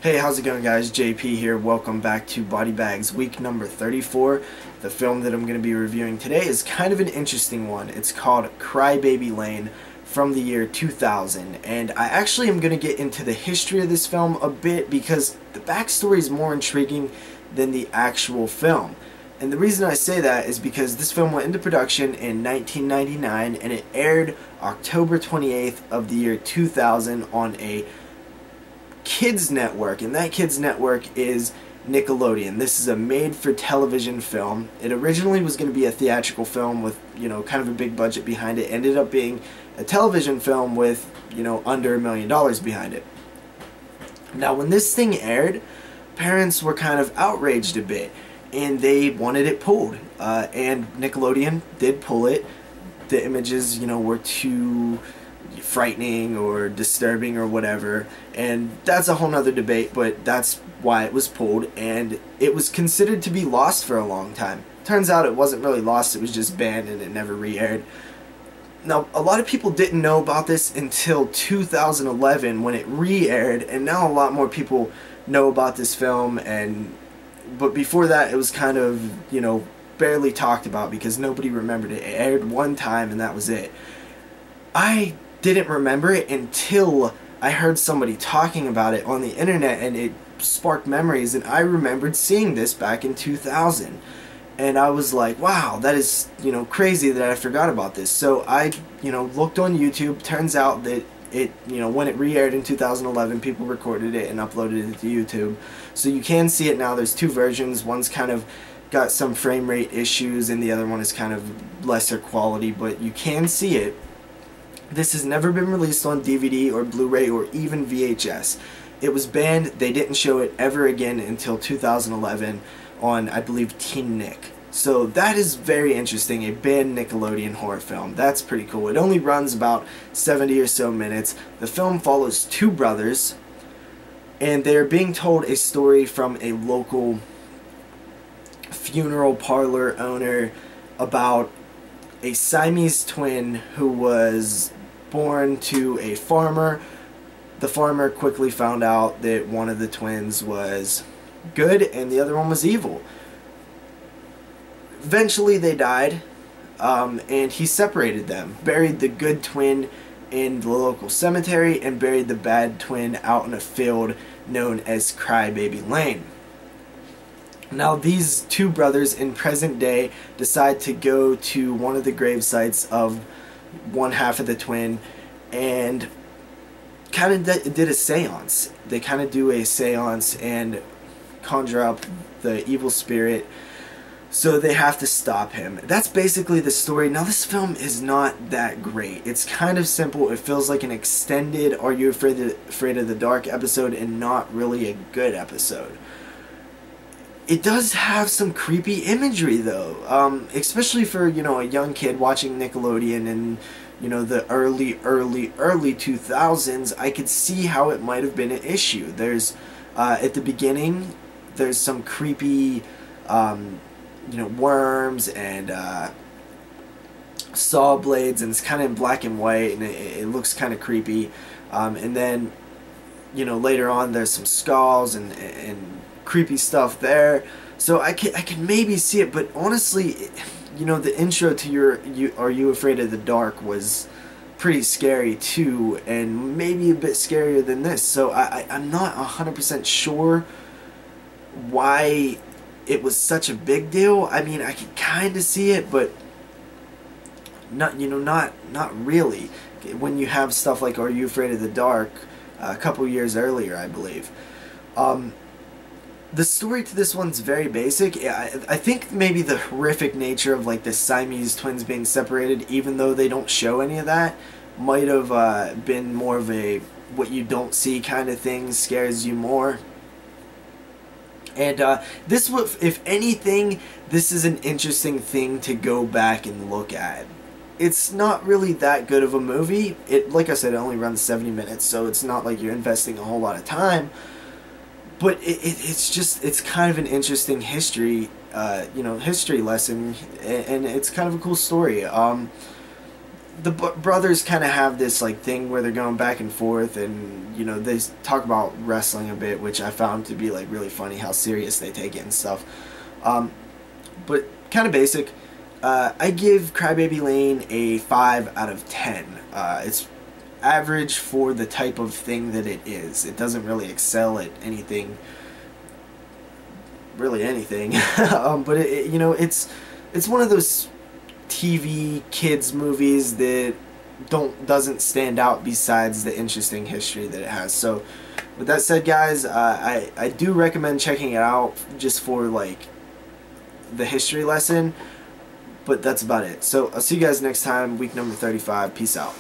Hey, how's it going, guys? JP here. Welcome back to Body Bags week number 34. The film that I'm going to be reviewing today is kind of an interesting one. It's called Crybaby Lane from the year 2000, and I actually am going to get into the history of this film a bit because the backstory is more intriguing than the actual film. And the reason I say that is because this film went into production in 1999 and it aired October 28th of the year 2000 on a kids network, and that kids network is Nickelodeon. This is a made-for-television film. It originally was going to be a theatrical film with, kind of a big budget behind it. Ended up being a television film with, under $1 million behind it. Now, when this thing aired, parents were kind of outraged a bit, and they wanted it pulled. And Nickelodeon did pull it. The images, were too frightening or disturbing or whatever, and that's a whole nother debate, but that's why it was pulled, and it was considered to be lost for a long time. Turns out it wasn't really lost, it was just banned and it never re-aired. Now, a lot of people didn't know about this until 2011 when it re-aired, and now a lot more people know about this film, but before that it was kind of, barely talked about because nobody remembered it. It aired one time and that was it. I didn't remember it until I heard somebody talking about it on the internet, and it sparked memories, and I remembered seeing this back in 2000, and I was like, wow, that is, crazy that I forgot about this. So I, looked on YouTube. Turns out that it, when it re-aired in 2011, people recorded it and uploaded it to YouTube, so you can see it now. There's two versions. One's kind of got some frame rate issues and the other one is kind of lesser quality, but you can see it. This has never been released on DVD or Blu-ray or even VHS. It was banned. They didn't show it ever again until 2011 on, I believe, Teen Nick. So that is very interesting, a banned Nickelodeon horror film. That's pretty cool. It only runs about 70 or so minutes. The film follows two brothers, and they're being told a story from a local funeral parlor owner about a Siamese twin who was born to a farmer. The farmer quickly found out that one of the twins was good and the other one was evil. Eventually they died, and he separated them, buried the good twin in the local cemetery, and buried the bad twin out in a field known as Crybaby Lane. Now, these two brothers in present day decide to go to one of the grave sites of one half of the twin and kind of did a seance. They kind of do a seance and conjure up the evil spirit, so they have to stop him. That's basically the story. Now, this film is not that great. It's kind of simple. It feels like an extended Are You Afraid of the Dark episode and not really a good episode. It does have some creepy imagery, though, especially for, a young kid watching Nickelodeon in, the early 2000s. I could see how it might have been an issue. There's, at the beginning, there's some creepy, worms and saw blades, and it's kind of in black and white, and it looks kind of creepy. And then, later on, there's some skulls and creepy stuff there, so I can maybe see it, but honestly, the intro to Are You Afraid of the Dark was pretty scary too, and maybe a bit scarier than this, so I'm not 100% sure why it was such a big deal. I mean, I can kind of see it, but not really, when you have stuff like Are You Afraid of the Dark a couple years earlier, I believe. The story to this one's very basic. I think maybe the horrific nature of the Siamese twins being separated, even though they don't show any of that, might have been more of a what you don't see kind of thing, scares you more. And this, if anything, this is an interesting thing to go back and look at. It's not really that good of a movie. Like I said, it only runs 70 minutes, so it's not like you're investing a whole lot of time. But it's kind of an interesting history, history lesson, and it's kind of a cool story. the brothers kind of have this like thing where they're going back and forth, and you know, they talk about wrestling a bit, which I found to be like really funny how serious they take it and stuff. But kind of basic. I give Crybaby Lane a 5 out of 10. It's average for the type of thing that it is. It doesn't really excel at anything, really anything. But you know, it's one of those TV kids movies that doesn't stand out besides the interesting history that it has. So with that said, guys, I do recommend checking it out just for like the history lesson, but that's about it. So I'll see you guys next time, week number 35. Peace out.